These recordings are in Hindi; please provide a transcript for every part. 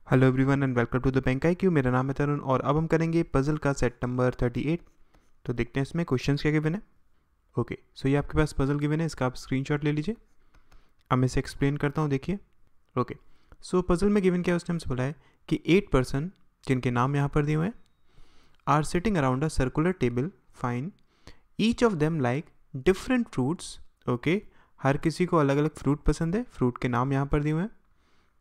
Hello everyone and welcome to the bank IQ। मेरा नाम है तरुण और अब हम करेंगे पजल का सेट नंबर 38। तो देखते हैं इसमें क्वेश्चंस क्या गिवन है। ओके, सो ये आपके पास पजल गिवन है, इसका आप स्क्रीनशॉट ले लीजिए। अब मैं इसे एक्सप्लेन करता हूँ, देखिए। ओके, सो पजल में गिवन क्या है, उसने हमसे बोला है कि 8 पर्सन, जिनके नाम यहाँ पर दिए हुए हैं, are sitting around a circular table, fine. Each of them like different fruits. Okay, हर किसी को अलग अलग फ्रूट पसंद है, फ्रूट के नाम यहाँ पर दिए हुए हैं,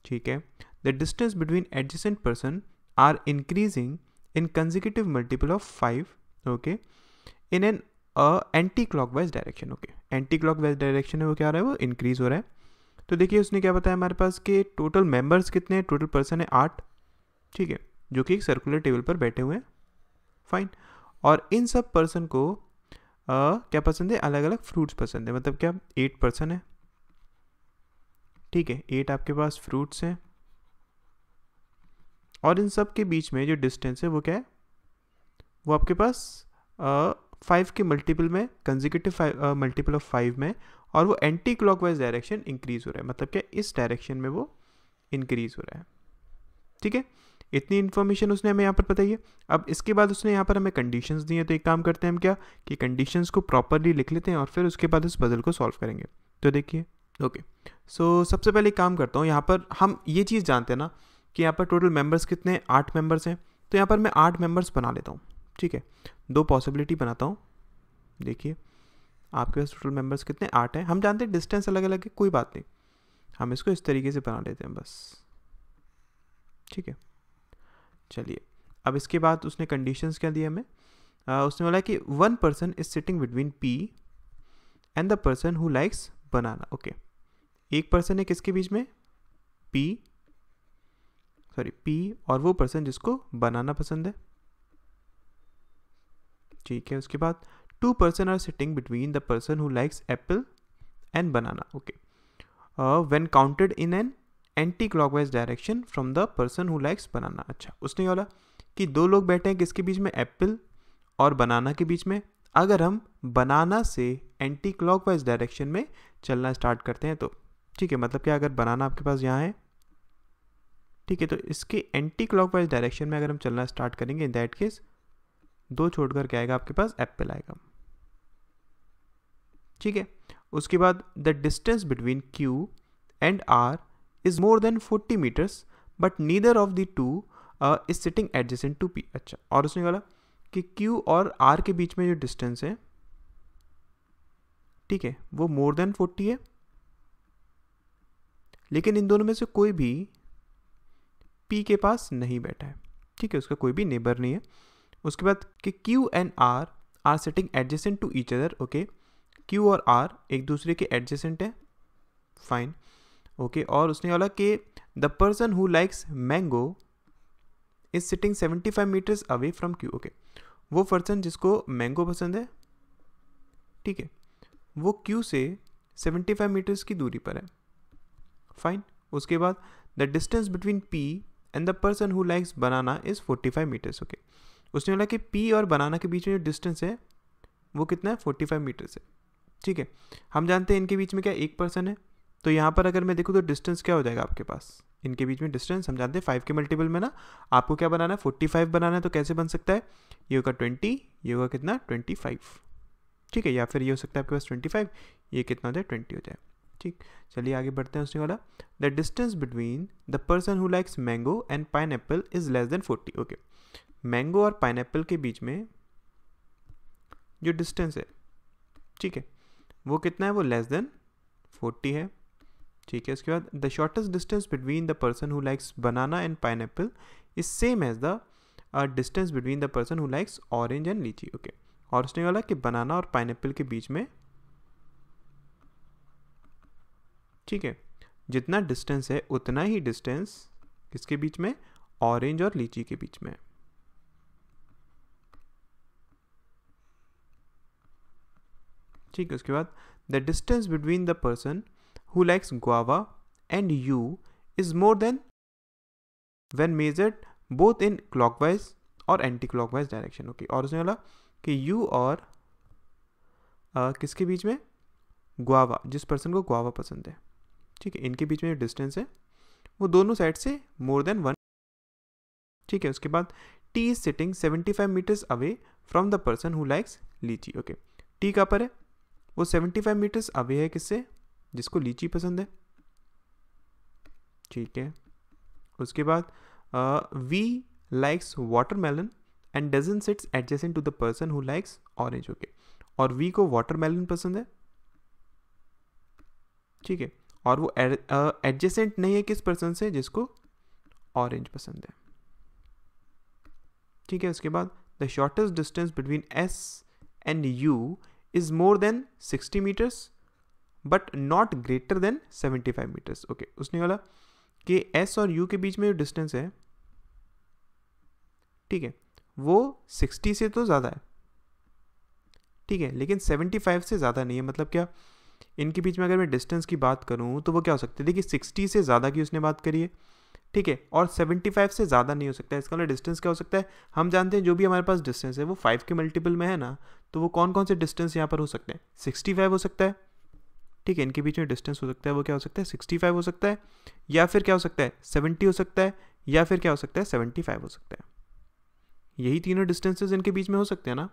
ठीक है। The distance between adjacent person are increasing in consecutive multiple of 5, okay, in an anti-clockwise direction, okay, anti-clockwise direction में वो क्या हो रहा है, वो इंक्रीज हो रहा है। तो देखिए उसने क्या बताया हमारे पास कि टोटल मेंबर्स कितने हैं, टोटल पर्सन है 8, ठीक है, जो कि एक सर्कुलर टेबल पर बैठे हुए हैं, फाइन। और इन सब पर्सन को क्या पसंद है, अलग अलग फ्रूट्स पसंद है, मतलब क्या 8 पर्सन है, ठीक है, 8 आपके पास फ्रूट्स हैं, और इन सब के बीच में जो डिस्टेंस है वो क्या है, वो आपके पास 5 के मल्टीपल में, कंजिक्यूटिव मल्टीपल ऑफ 5 में, और वो एंटी क्लॉकवाइज डायरेक्शन इंक्रीज हो रहा है, मतलब क्या इस डायरेक्शन में वो इंक्रीज हो रहा है, ठीक है। इतनी इन्फॉर्मेशन उसने हमें यहाँ पर बताई है। अब इसके बाद उसने यहाँ पर हमें कंडीशंस दी हैं, तो एक काम करते हैं हम क्या कि कंडीशंस को प्रॉपरली लिख लेते हैं और फिर उसके बाद इस पजल को सॉल्व करेंगे। तो देखिए, ओके, सो सबसे पहले एक काम करता हूँ, यहाँ पर हम ये चीज़ जानते हैं ना कि यहाँ पर टोटल मेंबर्स कितने हैं, 8 मेंबर्स हैं। तो यहाँ पर मैं 8 मेंबर्स बना लेता हूँ, ठीक है, 2 पॉसिबिलिटी बनाता हूँ। देखिए आपके पास टोटल मेंबर्स कितने, 8 हैं। हम जानते हैं डिस्टेंस अलग अलग है, कोई बात नहीं, हम इसको इस तरीके से बना लेते हैं बस, ठीक है। चलिए, अब इसके बाद उसने कंडीशंस क्या दिया हमें, उसने बोला कि 1 person is sitting between P and the person who likes banana. Okay, एक पर्सन है किसके बीच में, P और वो पर्सन जिसको बनाना पसंद है, ठीक है। उसके बाद 2 person are sitting between the person who likes apple and banana. Okay, when counted in an anticlockwise direction from the person who likes banana. अच्छा, उसने बोला कि 2 लोग बैठे हैं किसके बीच में, एप्पल और बनाना के बीच में। अगर हम बनाना से एंटी क्लॉकवाइज डायरेक्शन में चलना स्टार्ट करते हैं तो, ठीक है, मतलब क्या, अगर बनाना आपके पास यहाँ है, ठीक है, तो इसके एंटी क्लॉकवाइज डायरेक्शन में अगर हम चलना स्टार्ट करेंगे, इन दैट केस 2 छोड़कर क्या आएगा आपके पास, एप्पल आएगा, ठीक है। उसके बाद the distance between Q and R is more than 40 metres but neither of the two is sitting adjacent to P। अच्छा, और उसने बोला कि Q और R के बीच में जो डिस्टेंस है, ठीक है, वो मोर देन 40 है, लेकिन इन दोनों में से कोई भी P के पास नहीं बैठा है, ठीक है, उसका कोई भी नेबर नहीं है। उसके बाद कि Q and R are sitting adjacent to each other. Okay, Q और R एक दूसरे के एडजेसेंट है, फाइन, ओके। और उसने बोला कि the person who likes mango is sitting 75 metres away from Q। Okay, वो पर्सन जिसको मैंगो पसंद है, ठीक है, वो Q से 75 मीटर्स की दूरी पर है, फाइन। उसके बाद the distance between P and the person who likes banana is 45 metres. Okay, उसने बोला कि P और बनाना के बीच में जो डिस्टेंस है वो कितना है, 45 मीटर्स है, ठीक है। हम जानते हैं इनके बीच में क्या, एक पर्सन है, तो यहाँ पर अगर मैं देखूँ तो डिस्टेंस क्या हो जाएगा आपके पास, इनके बीच में डिस्टेंस हम जानते हैं 5 के मल्टीपल में ना, आपको क्या बनाना है, 45 बनाना है। तो कैसे बन सकता है, ये होगा 20, ये होगा कितना 25, ठीक है, या फिर ये हो सकता है आपके पास 25, ये कितना हो जाए 20 हो जाए, ठीक। चलिए आगे बढ़ते हैं। उसने बोला the distance between the person who likes mango and pineapple is less than 40। Okay, mango और पाइन एप्पल के बीच में जो डिस्टेंस है, ठीक है, वो कितना है, वो लेस देन 40 है, ठीक है। उसके बाद the shortest distance between the person who likes banana and pineapple is same as the distance between the person who likes orange and lychee. Okay, और उसने बोला कि बनाना और पाइन एप्पल के बीच में, ठीक है, जितना डिस्टेंस है उतना ही डिस्टेंस किसके बीच में, ऑरेंज और लीची के बीच में, ठीक है। उसके बाद the distance between the person who likes guava and U is more then when measured both in clockwise और एंटी क्लॉकवाइज डायरेक्शन। ओके, और उसने बोला कि यू और किसके बीच में, गुआवा, जिस पर्सन को गुआवा पसंद है, ठीक है, इनके बीच में जो डिस्टेंस है वो दोनों साइड से मोर देन 1 ठीक है। उसके बाद T is sitting 75 metres away from the person who likes lychee. Okay, T कहाँ पर है? वो 75 मीटर्स अवे है किससे? जिसको लीची पसंद है, ठीक है। उसके बाद V likes watermelon and doesn't sits adjacent to the person who likes orange. Okay, और वी को वाटरमेलन पसंद है, ठीक है, और वो एडजेसेंट नहीं है किस पर्सन से? जिसको ऑरेंज पसंद है, ठीक है। उसके बाद the shortest distance between S and U is more than 60 metres but not greater than 75 metres. Okay, उसने बोला कि एस और यू के बीच में जो डिस्टेंस है, ठीक है, वो 60 से तो ज़्यादा है, ठीक है, लेकिन 75 से ज़्यादा नहीं है। मतलब क्या? इनके बीच में अगर मैं डिस्टेंस की बात करूं तो वो क्या हो सकती है? देखिए 60 से ज़्यादा की उसने बात करी है, ठीक है, और 75 से ज़्यादा नहीं हो सकता है। इसका मतलब डिस्टेंस क्या हो सकता है? हम जानते हैं जो भी हमारे पास डिस्टेंस है वो 5 के मल्टीपल में है ना, तो वो कौन कौन से डिस्टेंस यहाँ पर हो सकते हैं? 65 हो सकता है, ठीक है, इनके बीच में डिस्टेंस हो सकता है, वो क्या हो सकता है? 65 हो सकता है, या फिर क्या हो सकता है? 70 हो सकता है, या फिर क्या हो सकता है? 75 हो सकता है। यही तीनों डिस्टेंसेस इनके बीच में हो सकते हैं ना।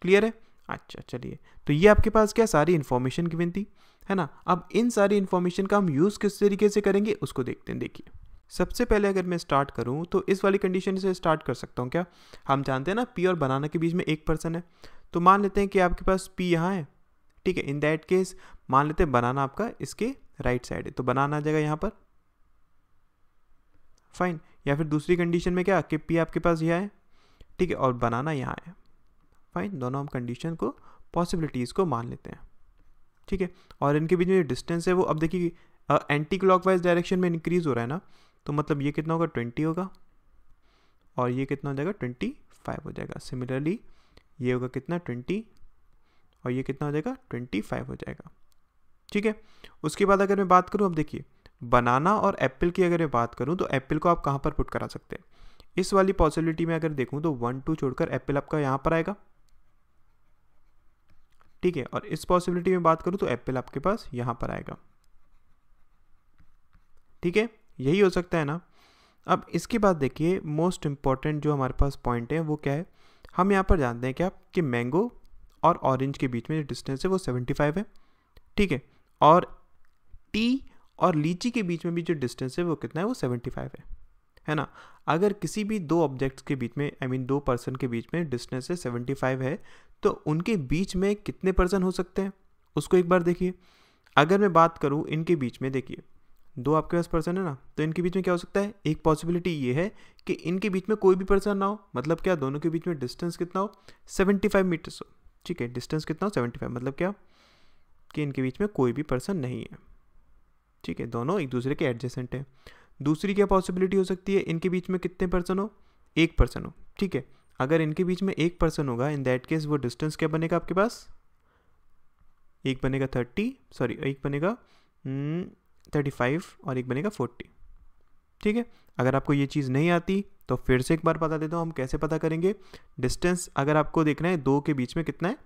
क्लियर है? अच्छा, चलिए, तो ये आपके पास क्या सारी इन्फॉर्मेशन गिवन थी, है ना। अब इन सारी इन्फॉर्मेशन का हम यूज़ किस तरीके से करेंगे उसको देखते हैं। देखिए, सबसे पहले अगर मैं स्टार्ट करूं तो इस वाली कंडीशन से स्टार्ट कर सकता हूं। क्या हम जानते हैं ना, पी और बनाना के बीच में एक पर्सन है, तो मान लेते हैं कि आपके पास पी यहाँ है, ठीक है। इन दैट केस मान लेते हैं बनाना आपका इसके राइट साइड है, तो बनाना आ जाएगा यहाँ पर, फाइन। या फिर दूसरी कंडीशन में क्या कि पी आपके पास यहाँ है, ठीक है, और बनाना यहाँ है, फाइन। दोनों हम कंडीशन को, पॉसिबिलिटीज़ को मान लेते हैं, ठीक है। और इनके बीच में जो डिस्टेंस है वो अब देखिए एंटी क्लॉकवाइज डायरेक्शन में इंक्रीज हो रहा है ना, तो मतलब ये कितना होगा? 20 होगा, और ये कितना हो जाएगा? 25 हो जाएगा। सिमिलरली ये होगा कितना? 20, और ये कितना हो जाएगा? 25 हो जाएगा, ठीक है। उसके बाद अगर मैं बात करूँ, अब देखिए बनाना और एप्पल की अगर मैं बात करूँ तो एप्पल को आप कहाँ पर पुट करा सकते हैं? इस वाली पॉसिबिलिटी में अगर देखूँ तो 1 2 छोड़कर एप्पल आपका यहाँ पर आएगा, ठीक है, और इस पॉसिबिलिटी में बात करूँ तो एप्पल आपके पास यहाँ पर आएगा, ठीक है, यही हो सकता है ना। अब इसके बाद देखिए मोस्ट इंपॉर्टेंट जो हमारे पास पॉइंट है वो क्या है? हम यहाँ पर जानते हैं क्या कि मैंगो और ऑरेंज के बीच में जो डिस्टेंस है वो 75 है, ठीक है, और टी और लीची के बीच में भी जो डिस्टेंस है वो कितना है? वो 75 है ना। अगर किसी भी दो ऑब्जेक्ट्स के बीच में, आई मीन दो पर्सन के बीच में डिस्टेंस है 75 है, तो उनके बीच में कितने पर्सन हो सकते हैं उसको एक बार देखिए। अगर मैं बात करूँ इनके बीच में, देखिए दो आपके पास पर्सन है ना, तो इनके बीच में क्या हो सकता है? एक पॉसिबिलिटी ये है कि इनके बीच में कोई भी पर्सन ना हो, मतलब क्या? दोनों के बीच में डिस्टेंस कितना हो? 75 मीटर्स हो, ठीक है, डिस्टेंस कितना हो? 75, मतलब क्या कि इनके बीच में कोई भी पर्सन नहीं है, ठीक है, दोनों एक दूसरे के एडजेसेंट हैं। दूसरी क्या पॉसिबिलिटी हो सकती है? इनके बीच में कितने पर्सन हो? एक पर्सन हो, ठीक है। अगर इनके बीच में एक पर्सन होगा, इन दैट केस वो डिस्टेंस क्या बनेगा आपके पास? एक बनेगा 30, सॉरी एक बनेगा 35 और एक बनेगा 40, ठीक है। अगर आपको ये चीज़ नहीं आती तो फिर से एक बार बता देता हूँ हम कैसे पता करेंगे। डिस्टेंस अगर आपको देखना है दो के बीच में कितना है?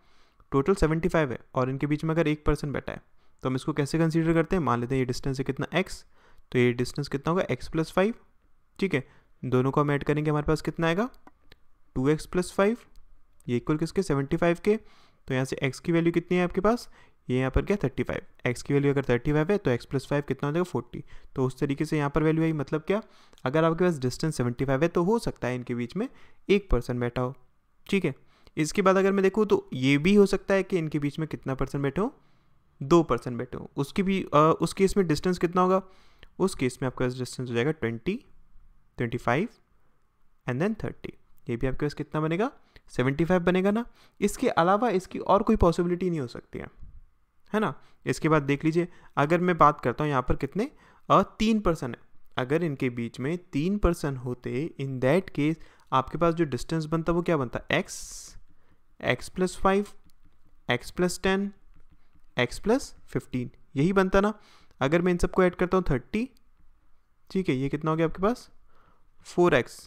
टोटल 75 है, और इनके बीच में अगर एक पर्सन बैठा है तो हम इसको कैसे कंसीडर करते हैं? मान लेते हैं ये डिस्टेंस है कितना? x, तो ये डिस्टेंस कितना होगा? x+5, ठीक है। दोनों को हम ऐड करेंगे, हमारे पास कितना आएगा? 2x+5, ये इक्वल किसके? 75 के। तो यहाँ से x की वैल्यू कितनी है आपके पास? ये यहाँ पर क्या? 35। x की वैल्यू अगर 35 है तो x+5 कितना हो जाएगा? 40। तो उस तरीके से यहाँ पर वैल्यू आई। मतलब क्या? अगर आपके पास डिस्टेंस 75 है तो हो सकता है इनके बीच में एक पर्सन बैठा हो, ठीक है। इसके बाद अगर मैं देखूँ तो ये भी हो सकता है कि इनके बीच में कितना पर्सन बैठे हो? दो पर्सन बैठे हो। उसकी भी उस केस में डिस्टेंस कितना होगा? उस केस में आपका डिस्टेंस हो जाएगा 20, 25 एंड देन 30। ये भी आपके पास कितना बनेगा? 75 बनेगा ना। इसके अलावा इसकी और कोई पॉसिबिलिटी नहीं हो सकती है ना। इसके बाद देख लीजिए, अगर मैं बात करता हूँ यहाँ पर कितने 3 पर्सन है, अगर इनके बीच में 3 पर्सन होते, इन दैट केस आपके पास जो डिस्टेंस बनता वो क्या बनता? x+5, x+10, x+15, यही बनता ना। अगर मैं इन सबको ऐड करता हूँ 30, ठीक है, ये कितना हो गया आपके पास? 4x,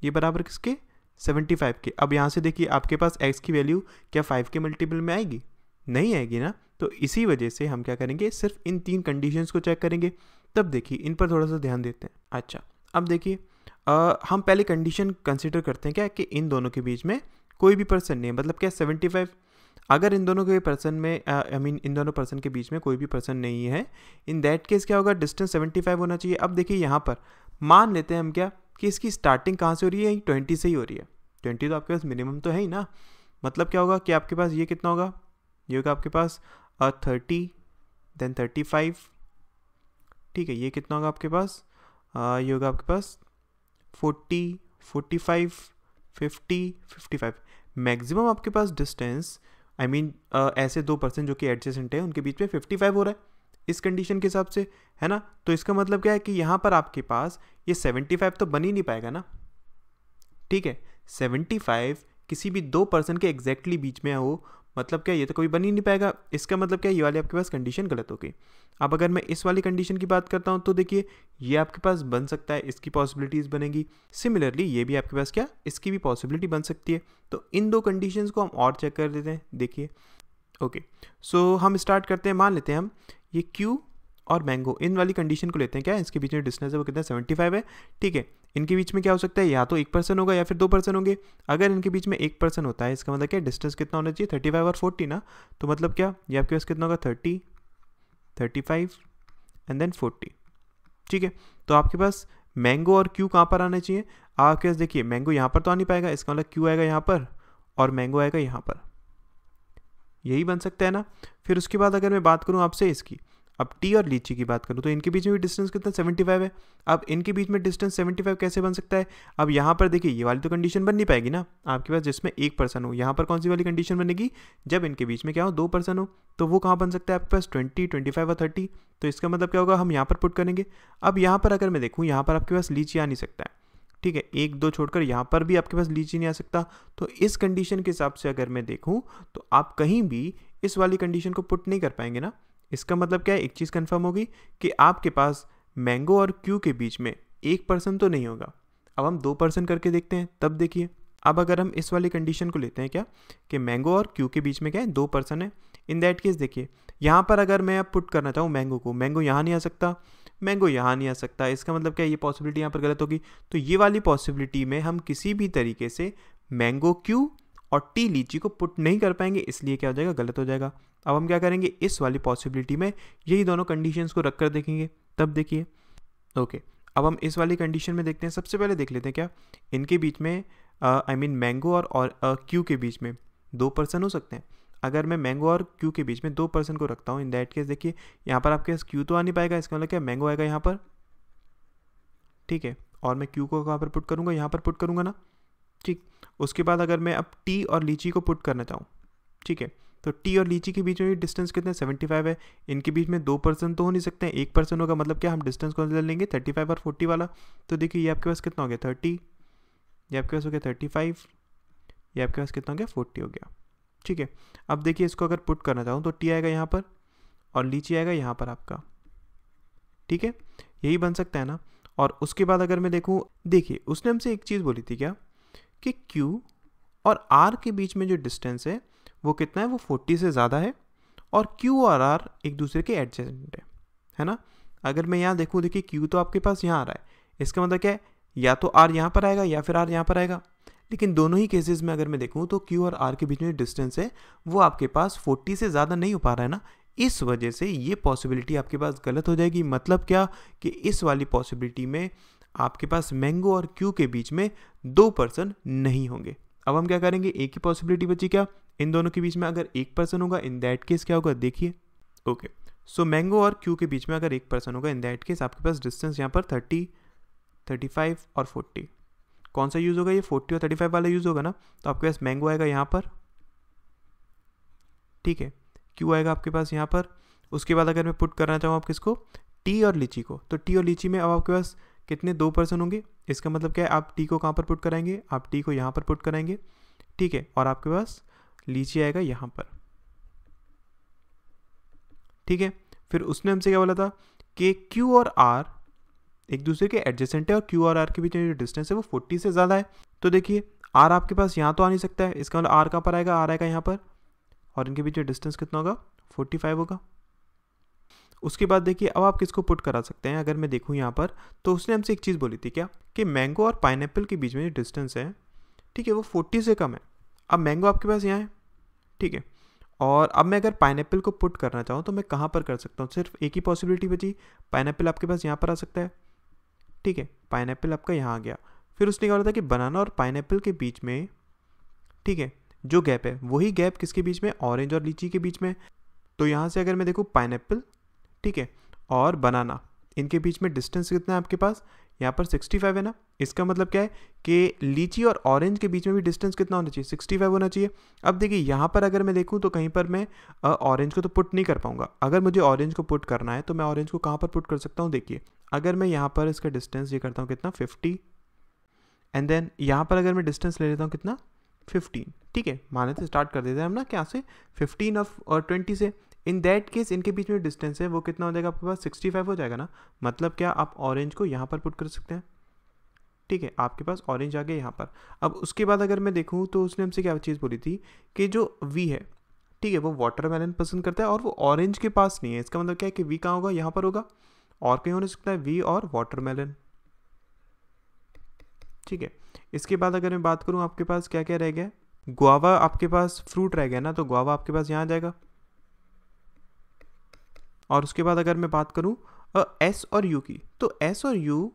ये बराबर किसके? 75 के। अब यहाँ से देखिए आपके पास x की वैल्यू क्या 5 के मल्टीपल में आएगी? नहीं आएगी ना। तो इसी वजह से हम क्या करेंगे? सिर्फ इन 3 कंडीशंस को चेक करेंगे। तब देखिए इन पर थोड़ा सा ध्यान देते हैं। अच्छा, अब देखिए हम पहले कंडीशन कंसिडर करते हैं क्या कि इन दोनों के बीच में कोई भी पर्सन नहीं है, मतलब क्या 75, अगर इन दोनों के पर्सन में इन दोनों पर्सन के बीच में कोई भी पर्सन नहीं है, इन दैट केस क्या होगा, डिस्टेंस 75 होना चाहिए। अब देखिए यहाँ पर मान लेते हैं हम क्या कि इसकी स्टार्टिंग कहाँ से हो रही है, 20 से ही हो रही है। 20 तो आपके पास मिनिमम तो है ही ना, मतलब क्या होगा कि आपके पास ये कितना होगा, ये होगा आपके पास 30 देन 35, ठीक है। ये कितना होगा आपके पास, ये होगा आपके पास 40 45 50 55। मैक्सिमम आपके पास डिस्टेंस ऐसे 2 पर्सन जो कि एडजेसेंट है उनके बीच में 55 हो रहा है इस कंडीशन के हिसाब से, है ना। तो इसका मतलब क्या है कि यहाँ पर आपके पास ये 75 तो बन ही नहीं पाएगा ना, ठीक है। 75 किसी भी 2 पर्सन के एग्जैक्टली बीच में हो, मतलब क्या ये तो कभी बन ही नहीं पाएगा। इसका मतलब क्या, ये वाली आपके पास कंडीशन गलत हो गई। अब अगर मैं इस वाली कंडीशन की बात करता हूँ तो देखिए ये आपके पास बन सकता है, इसकी पॉसिबिलिटीज़ बनेगी। सिमिलरली ये भी आपके पास क्या, इसकी भी पॉसिबिलिटी बन सकती है। तो इन 2 कंडीशंस को हम और चेक कर देते हैं, देखिए। ओके, सो हम स्टार्ट करते हैं। मान लेते हैं हम ये क्यू और मैंगो इन वाली कंडीशन को लेते हैं क्या, इसके बीच में डिस्टेंस है वो कितना 75 है, ठीक है। इनके बीच में क्या हो सकता है, या तो 1 पर्सन होगा या फिर 2 पर्सन होंगे। अगर इनके बीच में 1 पर्सन होता है इसका मतलब क्या, डिस्टेंस कितना होना चाहिए 35 और 40 ना। तो मतलब क्या, ये आपके पास कितना होगा 30 35 एंड देन 40, ठीक है। तो आपके पास मैंगो और क्यू कहाँ पर आना चाहिए, आपके पास देखिए मैंगो यहाँ पर तो आ नहीं पाएगा, इसका मतलब क्यू आएगा यहाँ पर और मैंगो आएगा यहाँ पर, यही बन सकता है ना। फिर उसके बाद अगर मैं बात करूँ आपसे इसकी, अब टी और लीची की बात करूँ तो इनके बीच में भी डिस्टेंस कितना 75 है। अब इनके बीच में डिस्टेंस 75 कैसे बन सकता है, अब यहाँ पर देखिए ये वाली तो कंडीशन बन नहीं पाएगी ना आपके पास जिसमें 1 पर्सन हो। यहाँ पर कौन सी वाली कंडीशन बनेगी, जब इनके बीच में क्या हो 2 पर्सन हो। तो वो कहाँ बन सकता है आपके पास 20 25 और 30। तो इसका मतलब क्या होगा, हम यहाँ पर पुट करेंगे। अब यहाँ पर अगर मैं देखूँ, यहाँ पर आपके पास लीची आ नहीं सकता है, ठीक है। 1 2 छोड़कर यहाँ पर भी आपके पास लीची नहीं आ सकता। तो इस कंडीशन के हिसाब से अगर मैं देखूँ तो आप कहीं भी इस वाली कंडीशन को पुट नहीं कर पाएंगे ना। इसका मतलब क्या है, एक चीज़ कंफर्म होगी कि आपके पास मैंगो और क्यू के बीच में 1 पर्सन तो नहीं होगा। अब हम 2 पर्सन करके देखते हैं, तब देखिए। अब अगर हम इस वाली कंडीशन को लेते हैं क्या कि मैंगो और क्यू के बीच में क्या है 2 पर्सन है, इन दैट केस देखिए यहाँ पर अगर मैं अब पुट करना चाहूँ मैंगो को, मैंगो यहाँ नहीं आ सकता, मैंगो यहाँ नहीं आ सकता। इसका मतलब क्या है, ये पॉसिबिलिटी यहाँ पर गलत होगी। तो ये वाली पॉसिबिलिटी में हम किसी भी तरीके से मैंगो क्यू और टी लीची को पुट नहीं कर पाएंगे, इसलिए क्या हो जाएगा, गलत हो जाएगा। अब हम क्या करेंगे, इस वाली पॉसिबिलिटी में यही दोनों कंडीशंस को रखकर देखेंगे, तब देखिए। ओके, अब हम इस वाली कंडीशन में देखते हैं। सबसे पहले देख लेते हैं क्या इनके बीच में मैंगो और क्यू के बीच में 2 पर्सन हो सकते हैं। अगर मैं मैंगो और क्यू के बीच में 2 पर्सन को रखता हूँ, इन दैट केस देखिए यहाँ पर आपके पास क्यू तो आ नहीं पाएगा, इसका मतलब क्या मैंगो आएगा यहाँ पर, ठीक है। और मैं क्यू को कहाँ पर पुट करूँगा, यहाँ पर पुट करूँगा ना, ठीक। उसके बाद अगर मैं अब टी और लीची को पुट करना चाहूँ, ठीक है, तो टी और लीची के बीच में भी डिस्टेंस कितना 75 है। इनके बीच में 2 पर्सन तो हो नहीं सकते हैं, 1 पर्सन होगा, मतलब क्या हम डिस्टेंस कौन सा लेंगे 35 और 40 वाला। तो देखिए ये आपके पास कितना हो गया 30, ये आपके पास हो गया 35, ये आपके पास कितना हो गया 40 हो गया, ठीक है। अब देखिए इसको अगर पुट करना चाहूँ तो टी आएगा यहाँ पर और लीची आएगा यहाँ पर आपका, ठीक है, यही बन सकता है ना। और उसके बाद अगर मैं देखूँ, देखिए उसने हमसे एक चीज़ बोली थी क्या कि Q और R के बीच में जो डिस्टेंस है वो कितना है, वो 40 से ज़्यादा है और Q और R एक दूसरे के एडजेसेंट है ना। अगर मैं यहाँ देखूँ, देखिए Q तो आपके पास यहाँ आ रहा है, इसका मतलब क्या है, या तो R यहाँ पर आएगा या फिर R यहाँ पर आएगा। लेकिन दोनों ही केसेस में अगर मैं देखूँ तो Q और R के बीच में डिस्टेंस है वो आपके पास 40 से ज़्यादा नहीं हो पा रहा है ना। इस वजह से ये पॉसिबिलिटी आपके पास गलत हो जाएगी। मतलब क्या कि इस वाली पॉसिबिलिटी में आपके पास मैंगो और क्यू के बीच में 2 पर्सन नहीं होंगे। अब हम क्या करेंगे, एक ही पॉसिबिलिटी बची क्या, इन दोनों के बीच में अगर 1 पर्सन होगा, इन दैट केस क्या होगा, देखिए। ओके, सो मैंगो और क्यू के बीच में अगर 1 पर्सन होगा, इन दैट केस आपके पास डिस्टेंस यहाँ पर 30 35 और 40, कौन सा यूज़ होगा, ये 40 और 35 वाला यूज़ होगा ना। तो आपके पास मैंगो आएगा यहाँ पर, ठीक है, क्यू आएगा आपके पास यहाँ पर। उसके बाद अगर मैं पुट करना चाहूँ आप किसको, टी और लीची को, तो टी और लीची में अब आपके पास कितने 2 पर्सन होंगे। इसका मतलब क्या है, आप टी को कहाँ पर पुट कराएंगे, आप टी को यहाँ पर पुट कराएंगे, ठीक है, और आपके पास लीची आएगा यहाँ पर, ठीक है। फिर उसने हमसे क्या बोला था कि Q और R एक दूसरे के एडजेसेंट है और Q और R के बीच में जो डिस्टेंस है वो 40 से ज़्यादा है। तो देखिए R आपके पास यहाँ तो आ नहीं सकता है, इसका मतलब R कहाँ पर आएगा, R आएगा यहाँ पर, और इनके बीच में डिस्टेंस कितना होगा 45 होगा। उसके बाद देखिए अब आप किसको पुट करा सकते हैं, अगर मैं देखूँ यहाँ पर तो उसने हमसे एक चीज़ बोली थी क्या कि मैंगो और पाइनएप्पल के बीच में जो डिस्टेंस है, ठीक है, वो 40 से कम है। अब मैंगो आपके पास यहाँ है, ठीक है, और अब मैं अगर पाइनएप्पल को पुट करना चाहूँ तो मैं कहाँ पर कर सकता हूँ, सिर्फ एक ही पॉसिबिलिटी बची, पाइनएप्पल आपके पास यहाँ पर आ सकता है, ठीक है, पाइनएप्पल आपका यहाँ आ गया। फिर उसने कहा था कि बनाना और पाइनएप्पल के बीच में, ठीक है, जो गैप है वही गैप किसके बीच में, ऑरेंज और लीची के बीच में। तो यहाँ से अगर मैं देखूँ पाइनएप्पल, ठीक है, और बनाना, इनके बीच में डिस्टेंस कितना है आपके पास, यहाँ पर 65 है ना। इसका मतलब क्या है कि लीची और ऑरेंज के बीच में भी डिस्टेंस कितना होना चाहिए, 65 होना चाहिए। अब देखिए यहाँ पर अगर मैं देखूँ तो कहीं पर मैं ऑरेंज को तो पुट नहीं कर पाऊंगा। अगर मुझे ऑरेंज को पुट करना है तो मैं ऑरेंज को कहाँ पर पुट कर सकता हूँ, देखिए अगर मैं यहाँ पर इसका डिस्टेंस ये करता हूँ कितना 50, एंड देन यहाँ पर अगर मैं डिस्टेंस ले लेता हूँ कितना 15, ठीक है, माने तो स्टार्ट कर देते हैं हम ना क्या से 15 और 20 से। इन दैट केस इनके बीच में डिस्टेंस है वो कितना हो जाएगा आपके पास 65 हो जाएगा ना। मतलब क्या आप ऑरेंज को यहाँ पर पुट कर सकते हैं, ठीक है, आपके पास ऑरेंज आ गया यहाँ पर। अब उसके बाद अगर मैं देखूँ तो उसने हमसे क्या चीज़ बोली थी कि जो वी है, ठीक है, वो वाटरमेलन पसंद करता है और वो ऑरेंज के पास नहीं है। इसका मतलब क्या है कि वी कहाँ होगा, यहाँ पर होगा, और कहीं हो सकता है वी और वाटरमेलन, ठीक है। इसके बाद अगर मैं बात करूँ आपके पास क्या क्या रह गया, गुआवा आपके पास फ्रूट रह गया ना, तो गुआवा आपके पास यहाँ आ जाएगा। और उसके बाद अगर मैं बात करूँ एस और यू की, तो एस और यू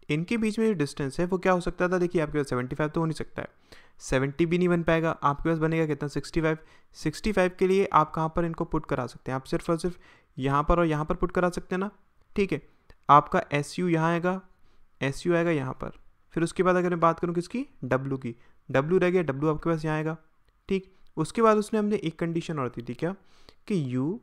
इनके बीच में जो डिस्टेंस है वो क्या हो सकता था, देखिए आपके पास 75 तो हो नहीं सकता है, 70 भी नहीं बन पाएगा, आपके पास बनेगा कितना 65। 65 के लिए आप कहाँ पर इनको पुट करा सकते हैं, आप सिर्फ और सिर्फ यहाँ पर और यहाँ पर पुट करा सकते हैं ना, ठीक है। आपका एस यू यहाँ आएगा, एस यू आएगा यहाँ पर। फिर उसके बाद अगर मैं बात करूँ किसकी, डब्लू की, डब्लू रह गया, डब्लू आपके पास यहाँ आएगा, ठीक। उसके बाद उसने हमने एक कंडीशन और दी थी क्या कि यू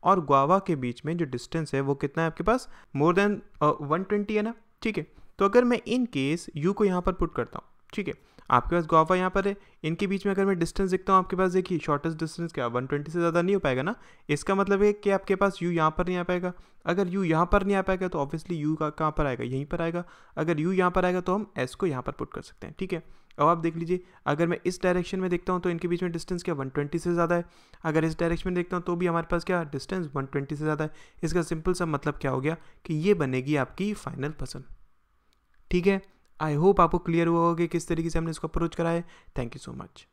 और गुआवा के बीच में जो डिस्टेंस है वो कितना है आपके पास, मोर देन 120 है ना, ठीक है। तो अगर मैं इन केस यू को यहाँ पर पुट करता हूँ, ठीक है, आपके पास गुआवा यहाँ पर है, इनके बीच में अगर मैं डिस्टेंस देखता हूँ आपके पास, देखिए शॉर्टेस्ट डिस्टेंस क्या 120 से ज़्यादा नहीं हो पाएगा ना। इसका मतलब है कि आपके पास यू यहाँ पर नहीं आ पाएगा। अगर यू यहाँ पर नहीं आ पाएगा तो ऑब्वियसली यू का कहाँ पर आएगा, यहीं पर आएगा। अगर यू यहाँ पर आएगा तो हम एस को यहाँ पर पुट कर सकते हैं, ठीक है। अब आप देख लीजिए अगर मैं इस डायरेक्शन में देखता हूँ तो इनके बीच में डिस्टेंस क्या 120 से ज़्यादा है। अगर इस डायरेक्शन में देखता हूँ तो भी हमारे पास क्या डिस्टेंस 120 से ज़्यादा है। इसका सिंपल सा मतलब क्या हो गया कि ये बनेगी आपकी फाइनल पसंद, ठीक है। आई होप आपको क्लियर हुआ होगा कि किस तरीके से हमने इसको अप्रोच करा है। Thank you so much.